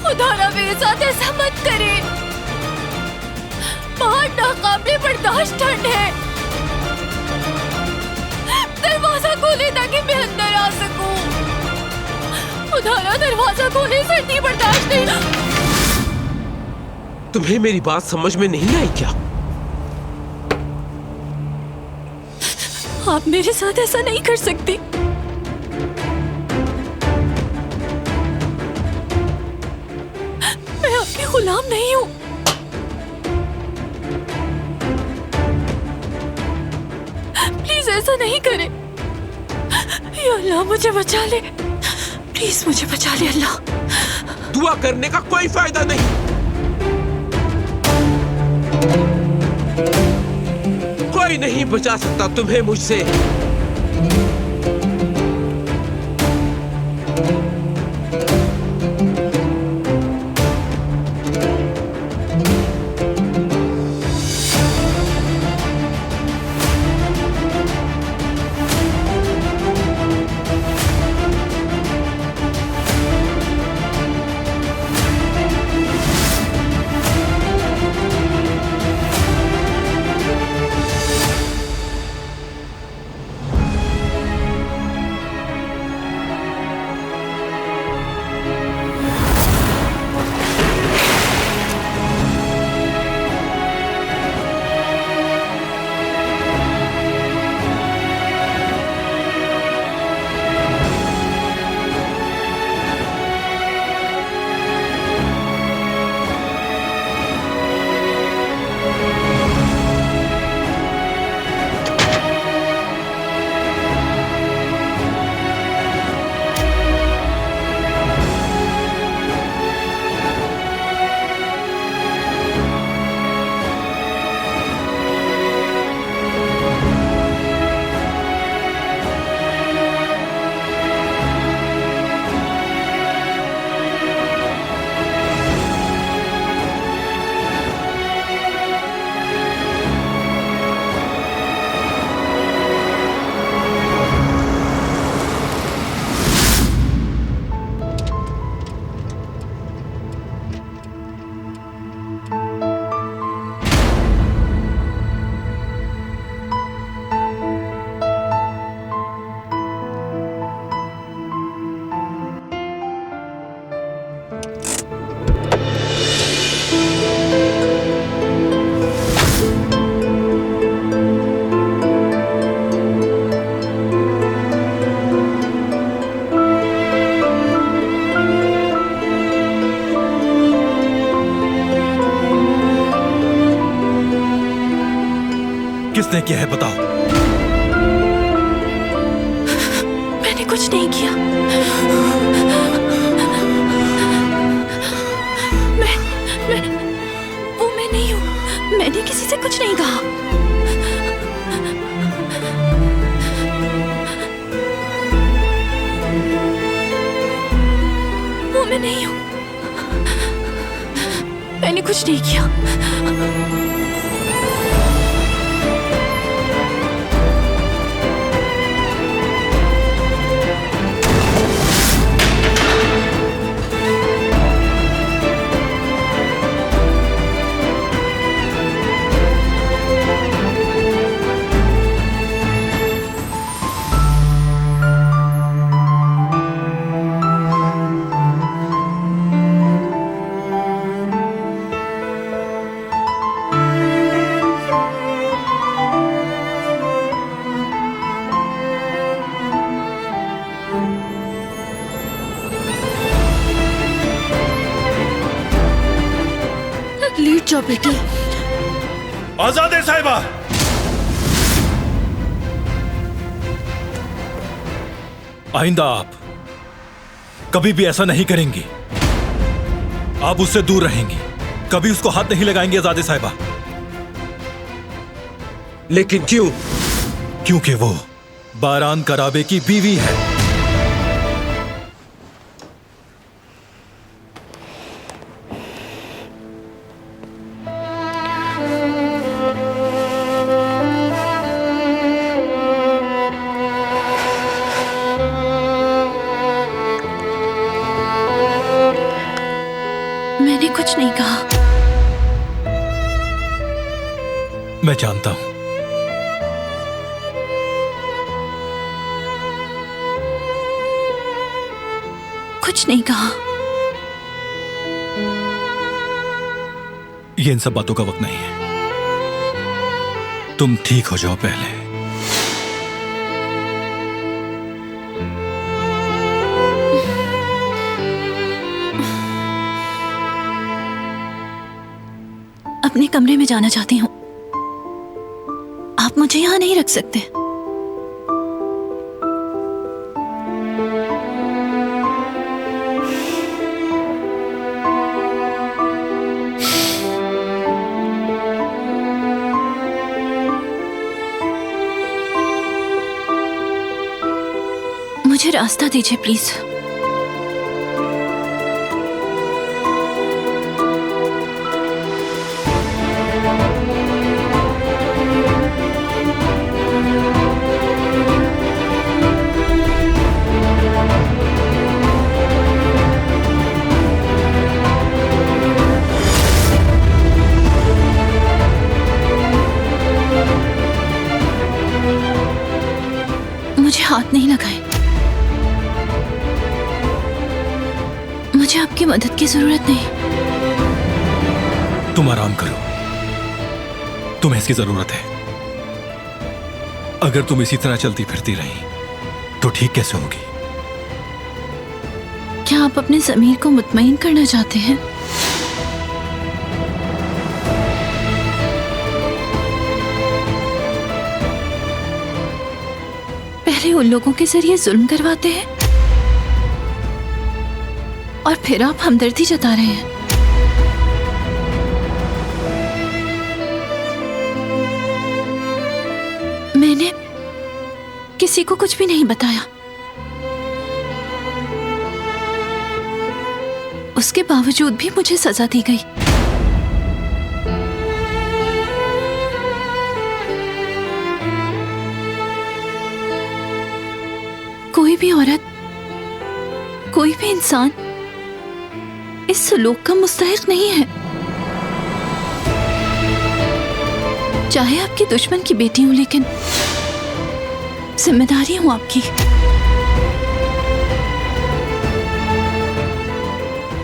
खुदा मेरे साथ ऐसा मत करे। बाहर नाकाबिले बर्दाश्त ठंड है। दरवाजा खोले ताकि मैं अंदर आ सकूं। खुदा दरवाजा खोले, सर्दी बर्दाश्त नहीं। तुम्हें मेरी बात समझ में नहीं आई क्या? आप मेरे साथ ऐसा नहीं कर सकती। मैं आपकी गुलाम नहीं हूं। प्लीज ऐसा नहीं करें। या अल्लाह मुझे बचा ले, प्लीज मुझे बचा ले अल्लाह। दुआ करने का कोई फायदा नहीं। कोई नहीं बचा सकता तुम्हें मुझसे। किसने किया है बताओ। मैंने कुछ नहीं किया। मैं नहीं हूं। मैंने किसी से कुछ नहीं कहा। वो मैं नहीं हूं। मैंने कुछ नहीं किया। लेट जाओ बेटी। आजाद साहिबा, आइंदा आप कभी भी ऐसा नहीं करेंगी। आप उससे दूर रहेंगी, कभी उसको हाथ नहीं लगाएंगे आजाद साहिबा। लेकिन क्यों? क्योंकि वो बारान कराबे की बीवी है। मैंने कुछ नहीं कहा। मैं जानता हूं। कुछ नहीं कहा। ये इन सब बातों का वक्त नहीं है। तुम ठीक हो जाओ पहले। अपने कमरे में जाना चाहती हूँ। आप मुझे यहाँ नहीं रख सकते। मुझे रास्ता दीजिए प्लीज। मुझे हाथ नहीं लगाए। मुझे आपकी मदद की जरूरत नहीं। तुम आराम करो। तुम्हें इसकी जरूरत है। अगर तुम इसी तरह चलती फिरती रही तो ठीक कैसे होगी? क्या आप अपने ज़मीर को मुतमईन करना चाहते हैं? पहले उन लोगों के जरिए जुल्म करवाते हैं और फिर आप हमदर्दी जता रहे हैं। मैंने किसी को कुछ भी नहीं बताया। उसके बावजूद भी मुझे सजा दी गई। कोई भी औरत, कोई भी इंसान इस सलूक का मुस्तहिक नहीं है। चाहे आपकी दुश्मन की बेटी हूं, लेकिन जिम्मेदारी हूं आपकी।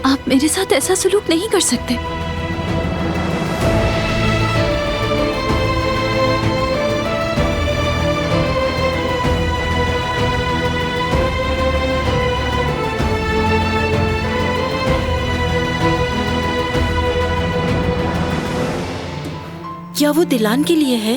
आप मेरे साथ ऐसा सलूक नहीं कर सकते। क्या वो दिलान के लिए है?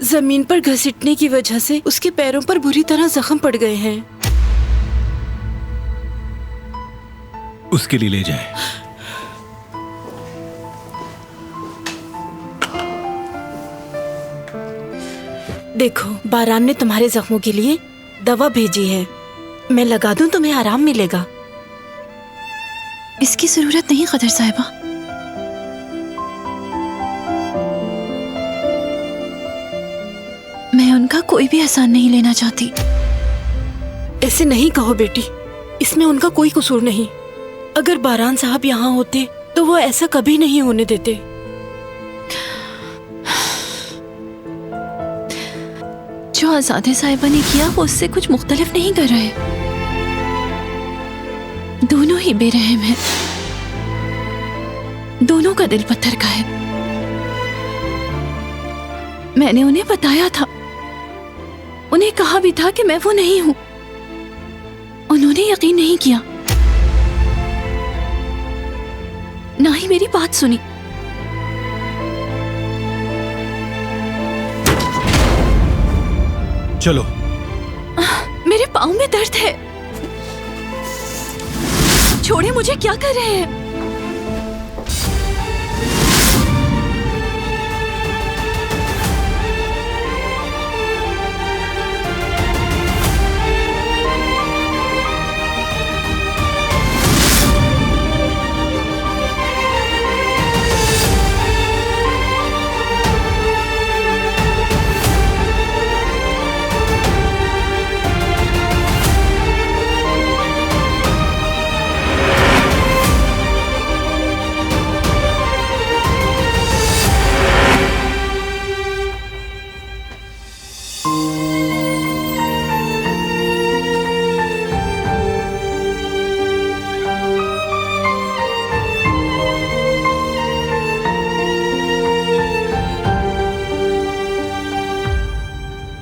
जमीन पर घसीटने की वजह से उसके पैरों पर बुरी तरह जख्म पड़ गए हैं। उसके लिए ले जाए। देखो, बारान ने तुम्हारे जख्मों के लिए दवा भेजी है। मैं लगा दूं, तुम्हें आराम मिलेगा। इसकी जरूरत नहीं कदर साहिबा। मैं उनका कोई भी एहसान नहीं लेना चाहती। ऐसे नहीं कहो बेटी, इसमें उनका कोई कसूर नहीं। अगर बारान साहब यहाँ होते तो वो ऐसा कभी नहीं होने देते। जो आजादे साहिबा ने किया वो उससे कुछ मुख्तलिफ नहीं कर रहे। दोनों ही बेरहम हैं। दोनों का दिल पत्थर का है। मैंने उन्हें बताया था, उन्हें कहा भी था कि मैं वो नहीं हूं। उन्होंने यकीन नहीं किया, ना ही मेरी बात सुनी। चलो। मेरे पाँव में दर्द है। छोड़े मुझे, क्या कर रहे हैं?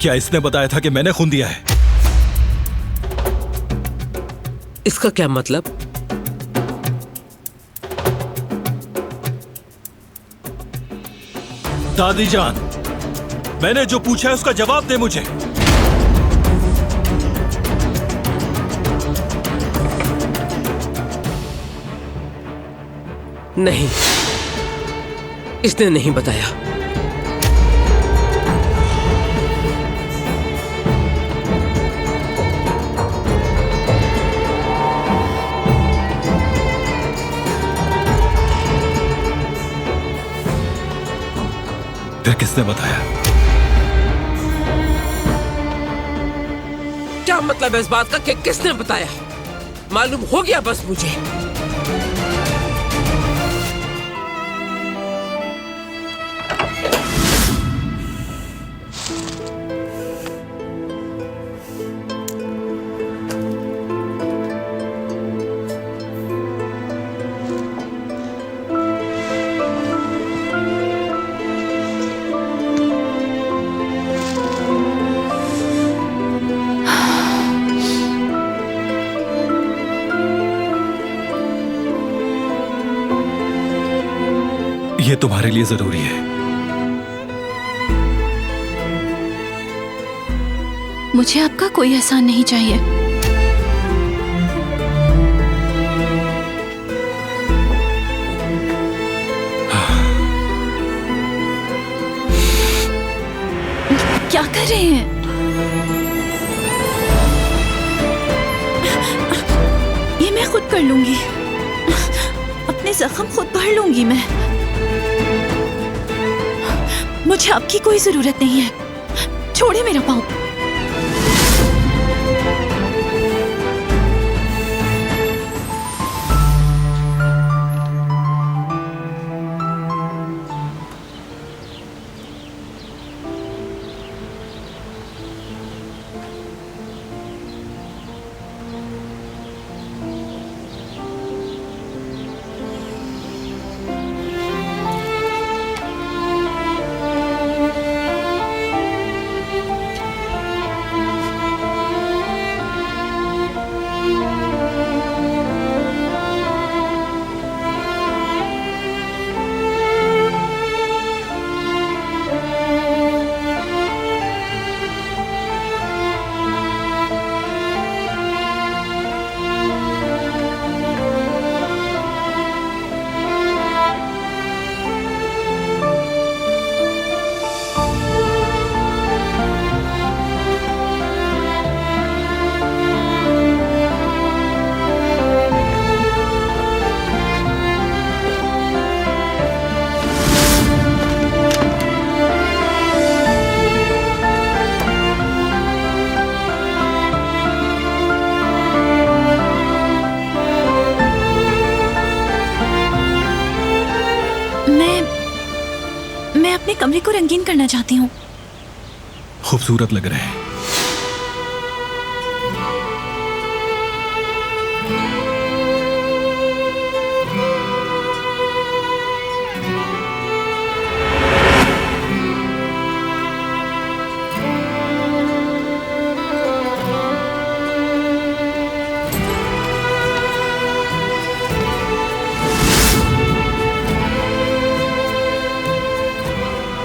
क्या इसने बताया था कि मैंने खून दिया है? इसका क्या मतलब? दादी जान, मैंने जो पूछा है उसका जवाब दे मुझे। नहीं, इसने नहीं बताया। फिर किसने बताया? क्या मतलब है इस बात का कि किसने बताया? मालूम हो गया बस मुझे। ये तुम्हारे लिए जरूरी है। मुझे आपका कोई एहसान नहीं चाहिए। क्या कर रहे हैं? ये मैं खुद कर लूंगी। अपने जख्म खुद भर लूंगी मैं। मुझे आपकी कोई जरूरत नहीं है। छोड़े मेरा पाँव। मैं अपने कमरे को रंगीन करना चाहती हूँ। खूबसूरत लग रहे हैं।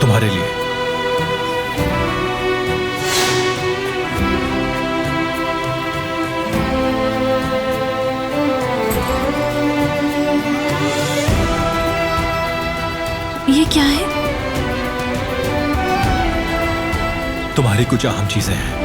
तुम्हारे लिए। ये क्या है? तुम्हारी कुछ अहम चीजें हैं।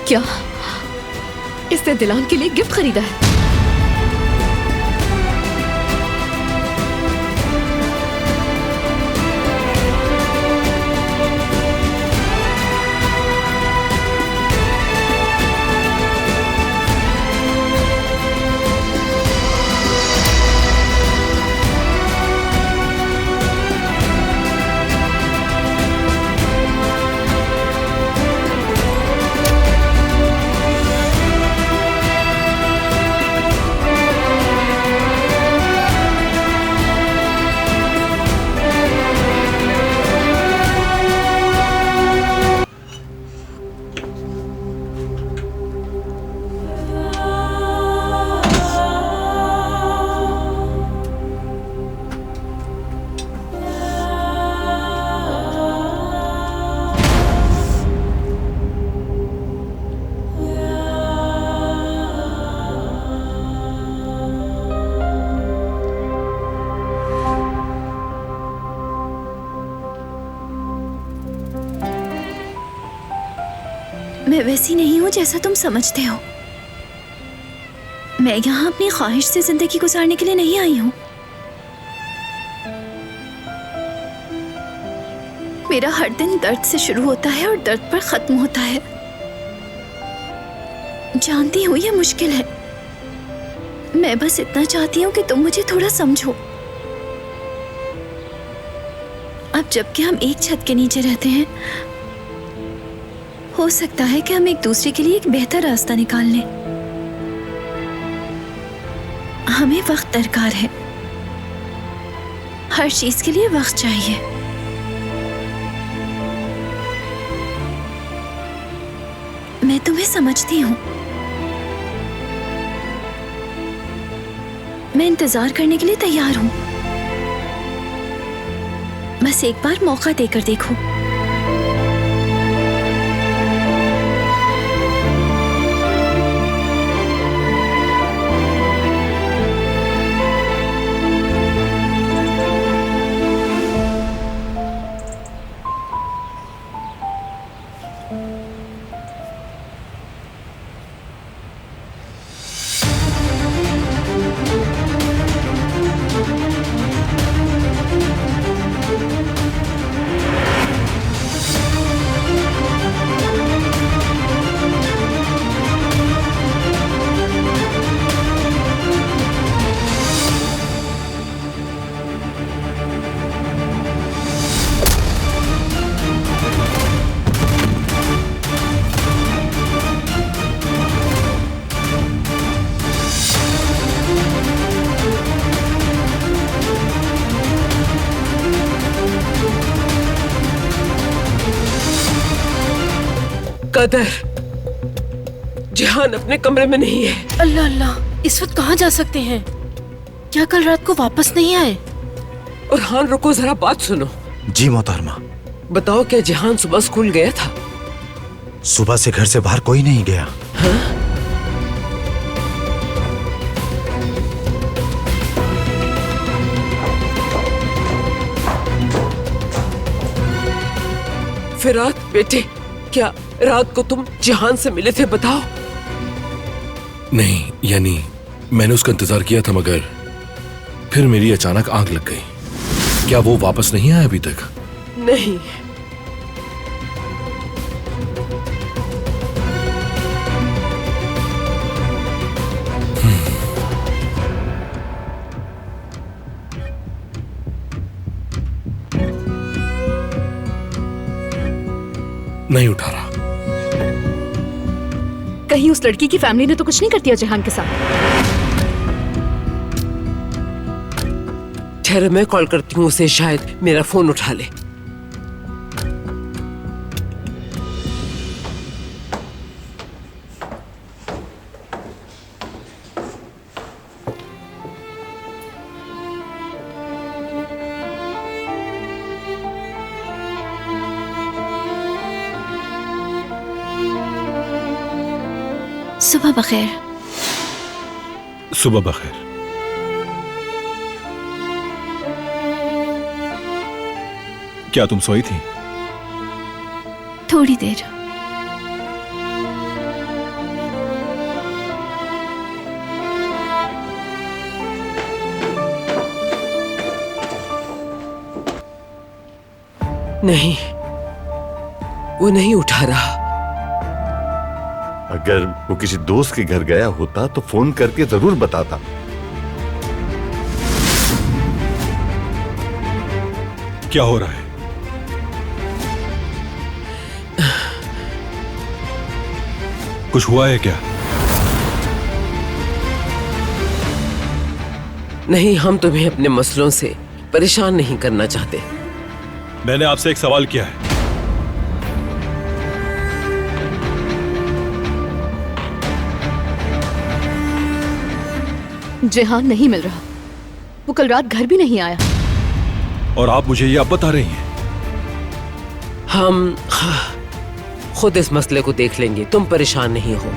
क्या इसने दिलान के लिए गिफ्ट खरीदा है? मैं वैसी नहीं हूँ जैसा तुम समझते हो। मैं यहाँ अपनी ख्वाहिश से जिंदगी गुजारने के लिए नहीं आई हूँ। मेरा हर दिन दर्द से शुरू होता है और दर्द पर खत्म होता है। जानती हूँ ये मुश्किल है। मैं बस इतना चाहती हूँ कि तुम मुझे थोड़ा समझो। अब जबकि हम एक छत के नीचे रहते हैं, हो सकता है कि हम एक दूसरे के लिए एक बेहतर रास्ता निकाल लें। हमें वक्त दरकार है। हर चीज के लिए वक्त चाहिए। मैं तुम्हें समझती हूँ। मैं इंतजार करने के लिए तैयार हूँ। बस एक बार मौका देकर देखो। कदर, जिहान अपने कमरे में नहीं है। अल्लाह अल्लाह, इस वक्त कहाँ जा सकते हैं? क्या कल रात को वापस नहीं आए? और हान, रुको जरा, बात सुनो। जी मोहतरमा। बताओ, क्या जिहान सुबह स्कूल गया था? सुबह से घर से बाहर कोई नहीं गया। हाँ? फिरात बेटे, क्या रात को तुम जिहान से मिले थे? बताओ। नहीं, यानी मैंने उसका इंतजार किया था, मगर फिर मेरी अचानक आंख लग गई। क्या वो वापस नहीं आया अभी तक? नहीं। नहीं उठा रहा। कहीं उस लड़की की फैमिली ने तो कुछ नहीं कर दिया जिहान के साथ? ठहरो, मैं कॉल करती हूँ उसे, शायद मेरा फोन उठा ले। सुबह बखैर। सुबह बखैर। क्या तुम सोई थी? थोड़ी देर। नहीं, वो नहीं उठा रहा। अगर वो किसी दोस्त के घर गया होता तो फोन करके जरूर बताता। क्या हो रहा है? कुछ हुआ है क्या? नहीं, हम तुम्हें अपने मसलों से परेशान नहीं करना चाहते। मैंने आपसे एक सवाल किया है। जिहान नहीं मिल रहा। वो कल रात घर भी नहीं आया। और आप मुझे ये अब बता रही हैं? हम खुद इस मसले को देख लेंगे, तुम परेशान नहीं हो।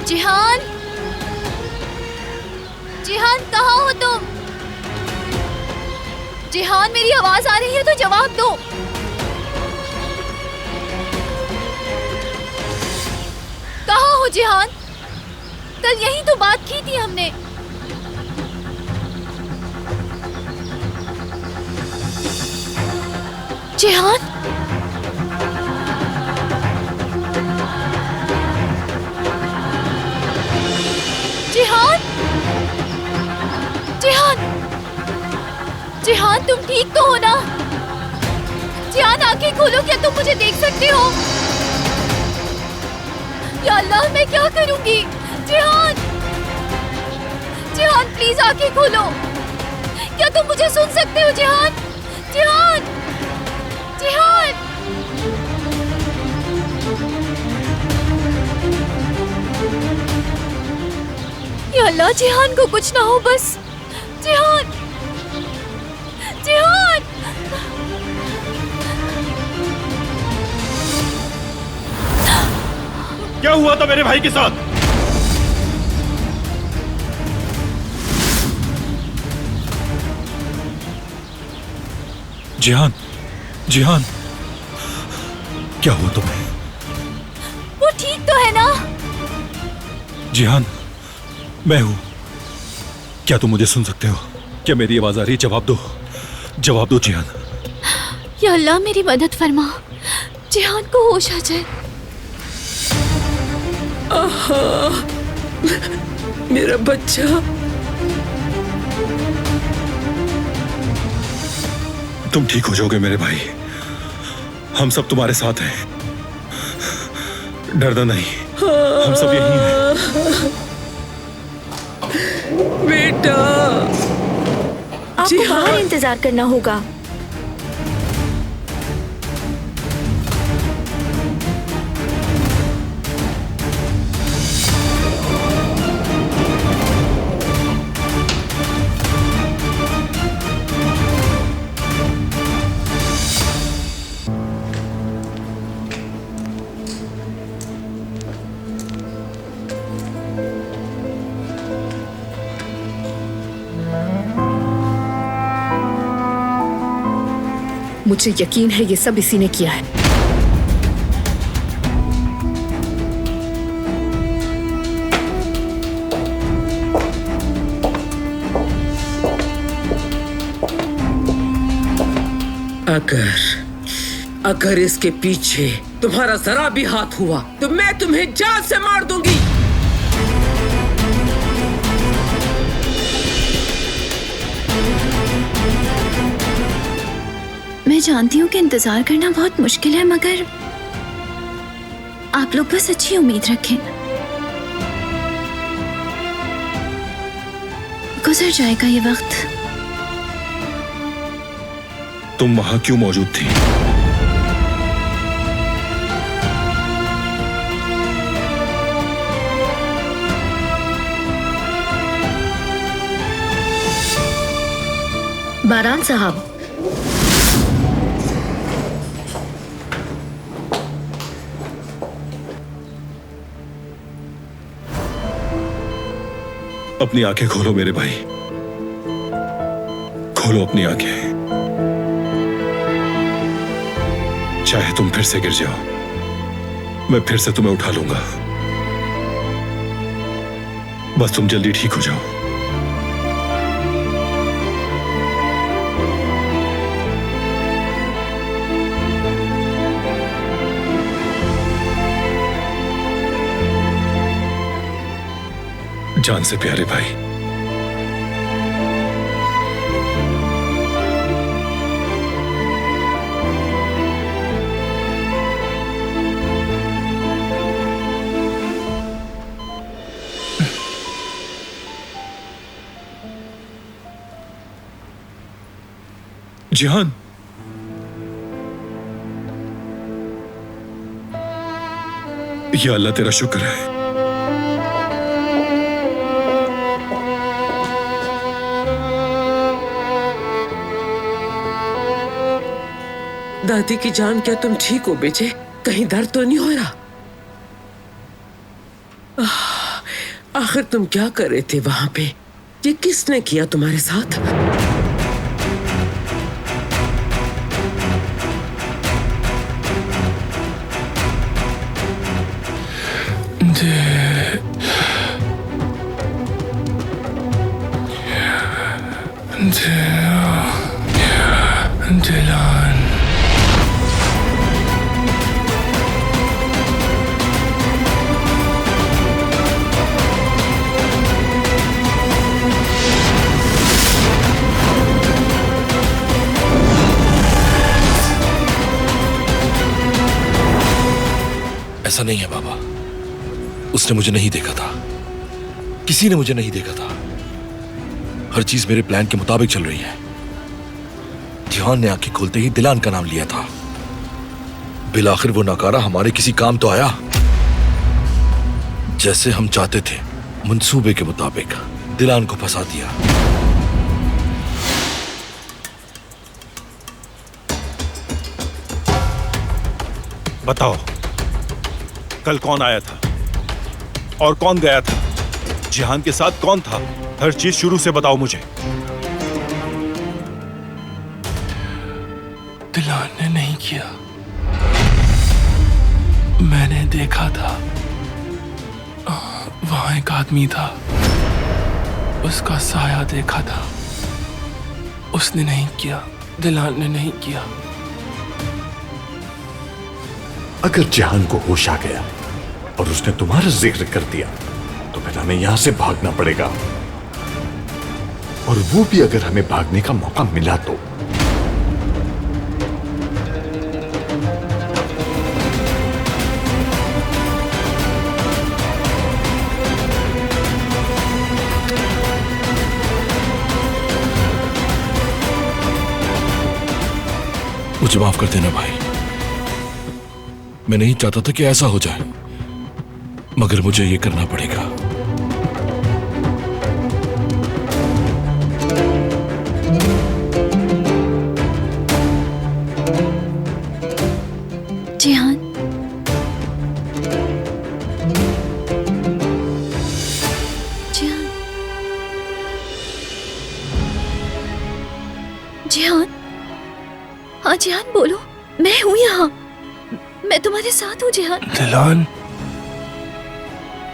जिहान, जिहान कहाँ हो तुम? जिहान मेरी आवाज आ रही है तो जवाब दो। कहाँ हो जिहान? कल यही तो बात की थी हमने। जिहान, जिहान, जिहान, जिहान तुम ठीक तो हो ना? जिहान आंखें खोलो, क्या तुम मुझे देख सकते हो? या अल्लाह मैं क्या करूंगी? जिहान, जिहान प्लीज आंखें खोलो। क्या तुम मुझे सुन सकते हो जिहान? जिहान, जिहान। या अल्लाह जिहान को कुछ ना हो बस। जिहान, जिहान। क्या हुआ था मेरे भाई के साथ? जिहान, जिहान, क्या हुआ तुम्हें? वो ठीक तो है ना? जिहान, मैं हूं। क्या तुम मुझे सुन सकते हो? क्या मेरी आवाज आ रही है? जवाब दो, जवाब दो जिहान। या अल्लाह मेरी मदद फरमा, जिहान को होश आ जाए। मेरा बच्चा। तुम ठीक हो जाओगे मेरे भाई, हम सब तुम्हारे साथ हैं। डरना नहीं, हम सब यहीं हैं। बेटा, आपको बाहर इंतजार करना होगा। मुझे यकीन है ये सब इसी ने किया है। अगर इसके पीछे तुम्हारा जरा भी हाथ हुआ तो मैं तुम्हें जान से मार दूंगी। मैं जानती हूँ कि इंतजार करना बहुत मुश्किल है, मगर आप लोग बस अच्छी उम्मीद रखें। गुजर जाएगा ये वक्त। तुम वहां क्यों मौजूद थी? बारान साहब, अपनी आंखें खोलो मेरे भाई, खोलो अपनी आंखें। चाहे तुम फिर से गिर जाओ, मैं फिर से तुम्हें उठा लूंगा। बस तुम जल्दी ठीक हो जाओ। जान से प्यारे भाई, जिहान, या अल्लाह तेरा शुक्र है। दादी की जान, क्या तुम ठीक हो बेटे? कहीं दर्द तो नहीं हो रहा? आखिर तुम क्या कर रहे थे वहां पे? ये किसने किया तुम्हारे साथ? दिलान। ऐसा नहीं है बाबा, उसने मुझे नहीं देखा था, किसी ने मुझे नहीं देखा था। हर चीज मेरे प्लान के मुताबिक चल रही है। ध्यान ने आंखें खोलते ही दिलान का नाम लिया था। बिल आखिर वो नकारा हमारे किसी काम तो आया, जैसे हम चाहते थे। मंसूबे के मुताबिक दिलान को फंसा दिया। बताओ, कल कौन आया था और कौन गया था? जिहान के साथ कौन था? हर चीज शुरू से बताओ मुझे। दिलान ने नहीं किया, मैंने देखा था। वहां एक आदमी था, उसका साया देखा था। उसने नहीं किया, दिलान ने नहीं किया। अगर जहान को होश आ गया और उसने तुम्हारा जिक्र कर दिया तो फिर हमें यहां से भागना पड़ेगा, और वो भी अगर हमें भागने का मौका मिला तो। मुझे माफ कर देना भाई, मैं नहीं चाहता था कि ऐसा हो जाए, मगर मुझे ये करना पड़ेगा। जिहान, जिहान, जिहान, हाँ जिहान बोलो, मैं हूं यहाँ, मैं तुम्हारे साथ हूँ जिहान। दिलान,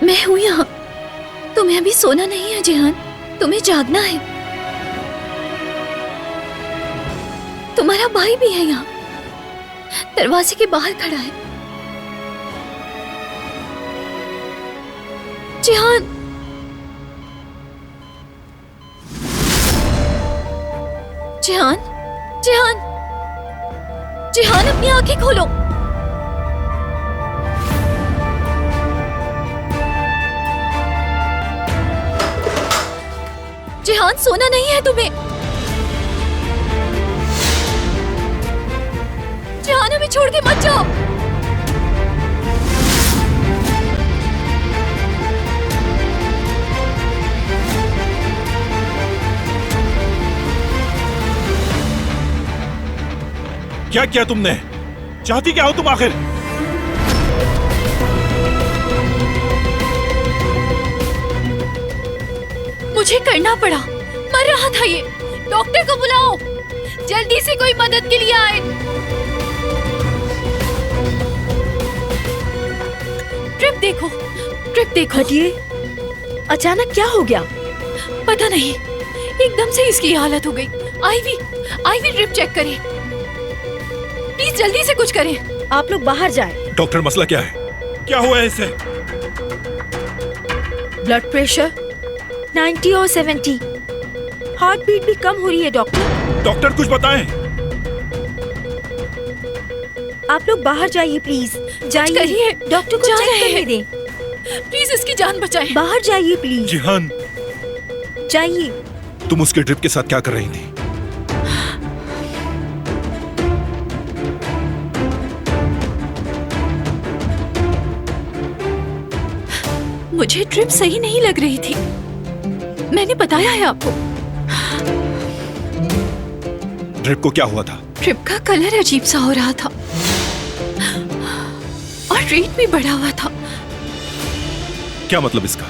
मैं हूं यहाँ। तुम्हें अभी सोना नहीं है जिहान, तुम्हें जागना है। तुम्हारा भाई भी है यहाँ, दरवाजे के बाहर खड़ा है। जिहान, जिहान, जिहान, जिहान अपनी आंखें खोलो। जिहान, सोना नहीं है तुम्हें। जिहान, हमें छोड़ के मत जाओ। क्या किया तुमने? चाहती क्या हो तुम आखिर? मुझे करना पड़ा, मर रहा था ये। डॉक्टर को बुलाओ, जल्दी से कोई मदद के लिए आए। ट्रिप देखो, ट्रिप देखो। हटिए, अचानक क्या हो गया? पता नहीं, एकदम से इसकी हालत हो गई। आईवी, आईवी ड्रिप चेक करें प्लीज, जल्दी से कुछ करें। आप लोग बाहर जाएं। डॉक्टर, मसला क्या है? क्या हुआ है इसे? ब्लड प्रेशर 90 और 70, हार्ट बीट भी कम हो रही है डॉक्टर। डॉक्टर कुछ बताएं। आप लोग बाहर जाइए प्लीज, जाइए। करिए, डॉक्टर को जा चेक रहे करने हैं। दें। प्लीज इसकी जान बचाएं। बाहर जाइए प्लीज, जिहान, जाइए। तुम उसके ड्रिप के साथ क्या कर रही थी? मुझे ड्रिप सही नहीं लग रही थी, मैंने बताया है आपको। ड्रिप को क्या हुआ था? ड्रिप का कलर अजीब सा हो रहा था और रेट भी बढ़ा हुआ था। क्या मतलब इसका?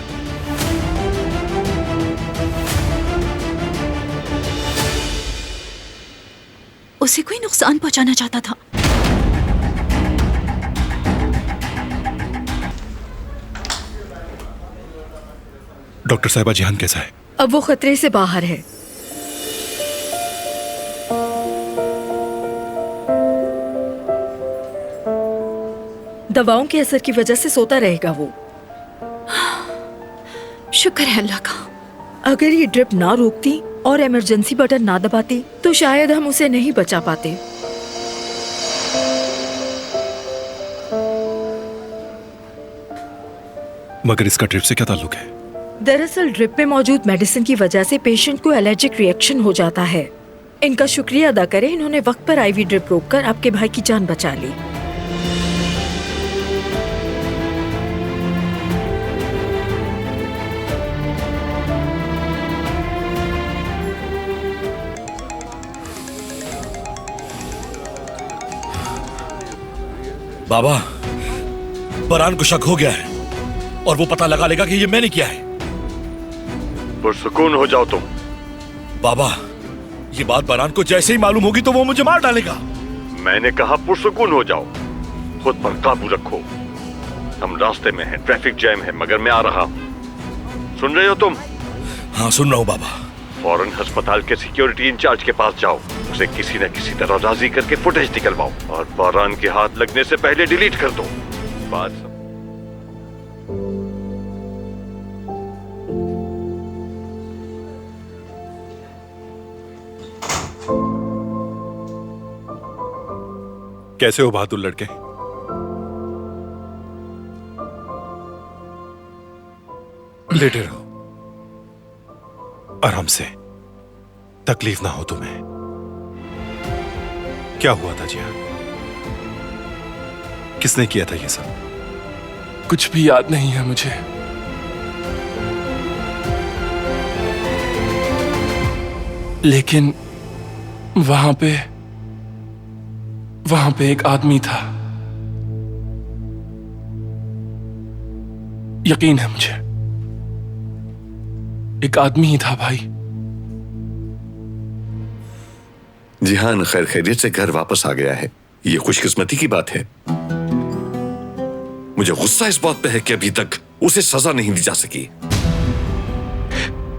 उसे कोई नुकसान पहुंचाना चाहता था। डॉक्टर साहिबा, जिहान कैसा है? अब वो खतरे से बाहर है। दवाओं के असर की वजह से सोता रहेगा वो। शुक्र है अल्लाह का। अगर ये ड्रिप ना रोकती और इमरजेंसी बटन ना दबाती तो शायद हम उसे नहीं बचा पाते। मगर इसका ड्रिप से क्या ताल्लुक है? दरअसल ड्रिप में मौजूद मेडिसिन की वजह से पेशेंट को एलर्जिक रिएक्शन हो जाता है। इनका शुक्रिया अदा करें, इन्होंने वक्त पर आईवी ड्रिप रोककर आपके भाई की जान बचा ली। बाबा, बरहान को शक हो गया है और वो पता लगा लेगा कि ये मैंने किया है। पुरसुकून हो जाओ तुम। बाबा, ये बात बरहान को जैसे ही मालूम होगी तो वो मुझे मार डालेगा। मैंने कहा पुरसुकून हो जाओ, खुद पर काबू रखो। हम रास्ते में हैं, ट्रैफिक जैम है, मगर मैं आ रहा हूँ। सुन रहे हो तुम? हाँ, सुन रहा हूँ बाबा। फौरन अस्पताल के सिक्योरिटी इंचार्ज के पास जाओ, उसे किसी न किसी तरह राजी करके फुटेज निकलवाओ और बरहान के हाथ लगने से पहले डिलीट कर दो। बात कैसे हो बहादुर लड़के? लेटे रहो, आराम से, तकलीफ ना हो तुम्हें। क्या हुआ था जिहान? किसने किया था ये सब? कुछ भी याद नहीं है मुझे। लेकिन वहां पे एक आदमी था। यकीन है मुझे, एक आदमी ही था भाई। जिहान खैर खैरियत से घर वापस आ गया है, ये खुशकिस्मती की बात है। मुझे गुस्सा इस बात पे है कि अभी तक उसे सजा नहीं दी जा सकी।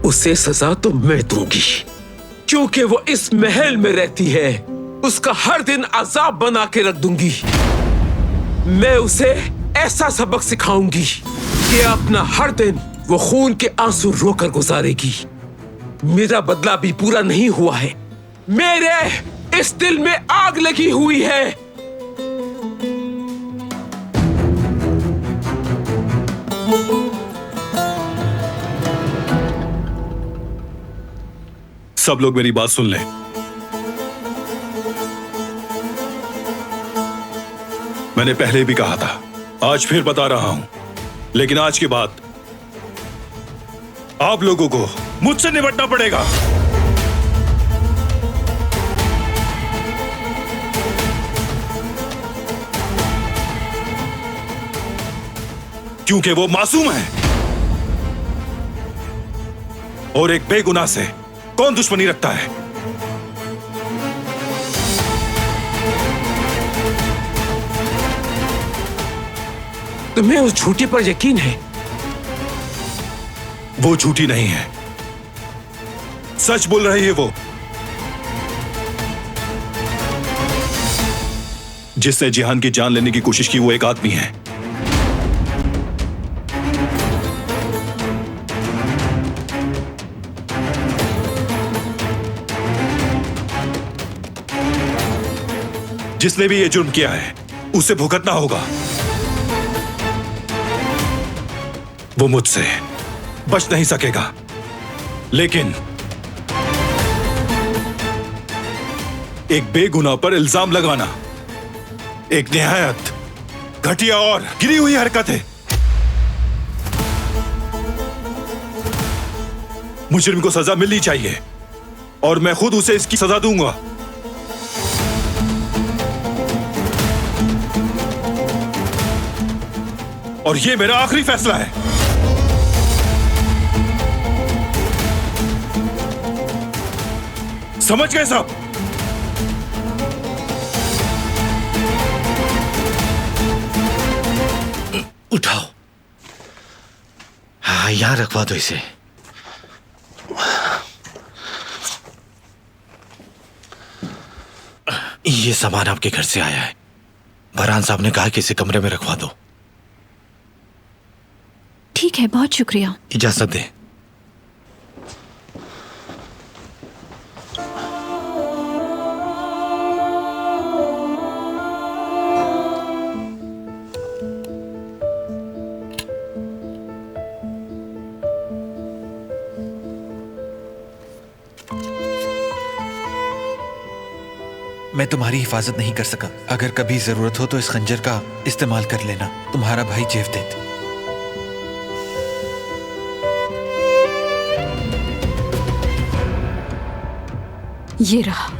उसे सजा तो मैं दूंगी, क्योंकि वो इस महल में रहती है। उसका हर दिन अजाब बना के रख दूंगी। मैं उसे ऐसा सबक सिखाऊंगी कि अपना हर दिन वो खून के आंसू रोकर गुजारेगी। मेरा बदला भी पूरा नहीं हुआ है, मेरे इस दिल में आग लगी हुई है। सब लोग मेरी बात सुन लें। मैंने पहले भी कहा था, आज फिर बता रहा हूं, लेकिन आज के बाद आप लोगों को मुझसे निपटना पड़ेगा। क्योंकि वो मासूम है और एक बेगुनाह से कौन दुश्मनी रखता है? तुम्हें उस झूठी पर यकीन है? वो झूठी नहीं है, सच बोल रही है वो। जिसने जिहान की जान लेने की कोशिश की वो एक आदमी है। जिसने भी ये जुर्म किया है उसे भुगतना होगा। वो मुझसे बच नहीं सकेगा, लेकिन एक बेगुनाह पर इल्जाम लगाना एक निहायत घटिया और गिरी हुई हरकत है। मुजरिम को सजा मिलनी चाहिए और मैं खुद उसे इसकी सजा दूंगा। और ये मेरा आखिरी फैसला है। समझ गए साहब? उठाओ। हाँ, यहां रखवा दो इसे। ये सामान आपके घर से आया है। बरहान साहब ने कहा कि इसे कमरे में रखवा दो। ठीक है, बहुत शुक्रिया। इजाजत दें। मैं तुम्हारी हिफाजत नहीं कर सका। अगर कभी जरूरत हो तो इस खंजर का इस्तेमाल कर लेना। तुम्हारा भाई जेवदेत। ये रहा।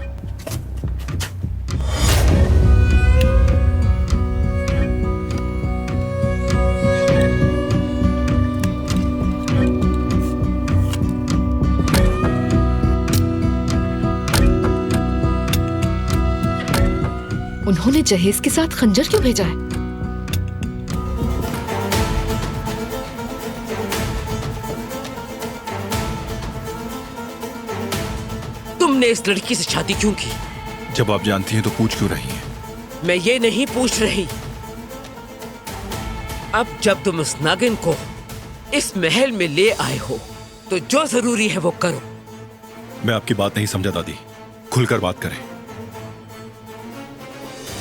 उन्होंने जहेज के साथ खंजर क्यों भेजा है? तुमने इस लड़की से शादी क्यों की? जब आप जानती हैं तो पूछ क्यों रही हैं? मैं ये नहीं पूछ रही। अब जब तुम उस नागिन को इस महल में ले आए हो तो जो जरूरी है वो करो। मैं आपकी बात नहीं समझा दादी, खुलकर बात करें।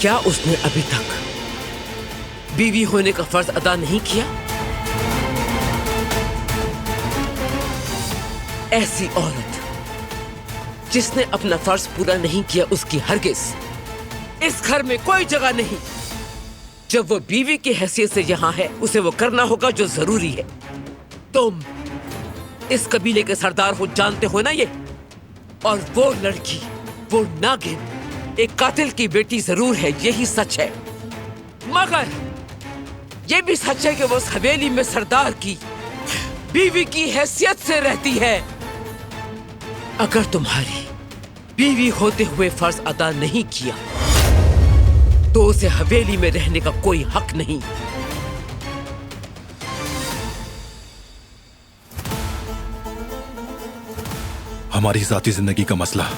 क्या उसने अभी तक बीवी होने का फर्ज अदा नहीं किया? ऐसी औरत जिसने अपना फर्ज पूरा नहीं किया, उसकी हरगिज इस घर में कोई जगह नहीं। जब वो बीवी की हैसियत से यहाँ है, उसे वो करना होगा जो जरूरी है। तुम इस कबीले के सरदार हो, जानते हो ना ये। और वो लड़की, वो नागिन एक कातिल की बेटी जरूर है, यही सच है। मगर ये भी सच है कि वो उस हवेली में सरदार की बीवी की हैसियत से रहती है। अगर तुम्हारी बीवी होते हुए फर्ज अदा नहीं किया तो उसे हवेली में रहने का कोई हक नहीं। हमारी जाती जिंदगी का मसला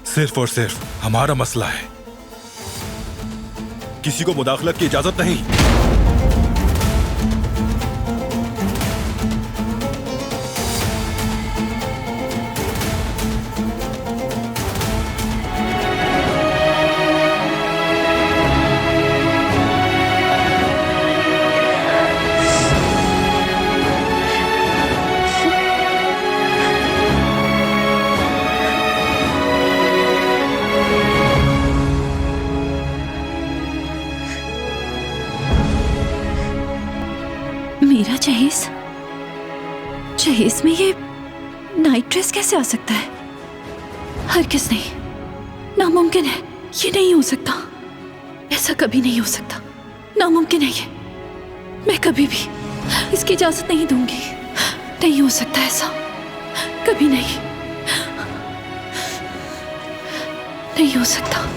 सिर्फ और सिर्फ हमारा मसला है। किसी को मुदाखलत की इजाजत नहीं। मेरा जहेज, जहेज में ये नाइट ड्रेस कैसे आ सकता है? हरगिज़ नहीं, नामुमकिन है। ये नहीं हो सकता, ऐसा कभी नहीं हो सकता, नामुमकिन है ये। मैं कभी भी इसकी इजाजत नहीं दूंगी। नहीं हो सकता ऐसा, कभी नहीं, नहीं हो सकता।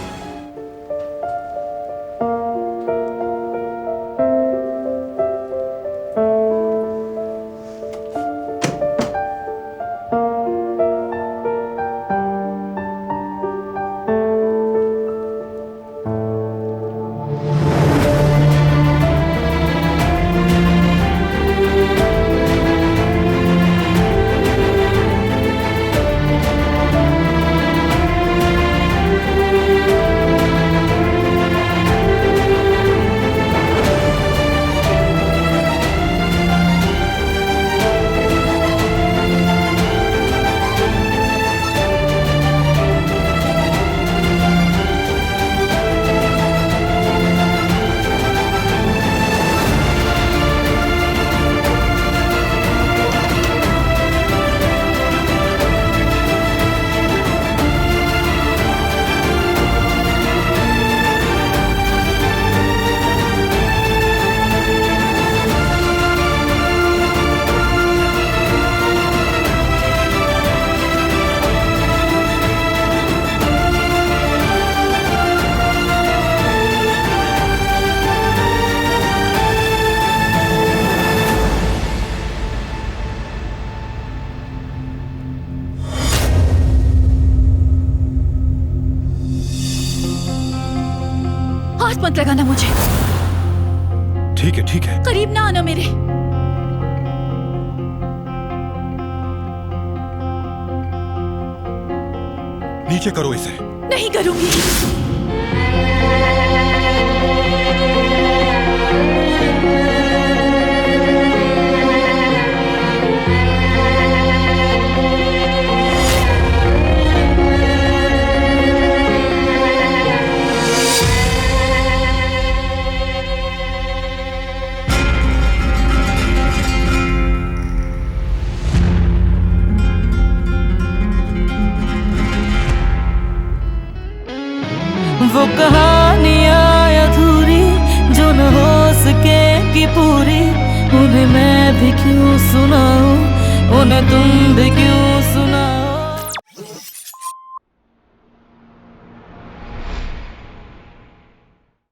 मत लगाना मुझे। ठीक है, ठीक है। करीब ना आना मेरे। नीचे करो इसे। नहीं करूंगी। वो कहानियाँ अधूरी जो न हो सकेगी पूरी, उन्हें मैं भी क्यों सुनाऊं, उन्हें तुम भी क्यों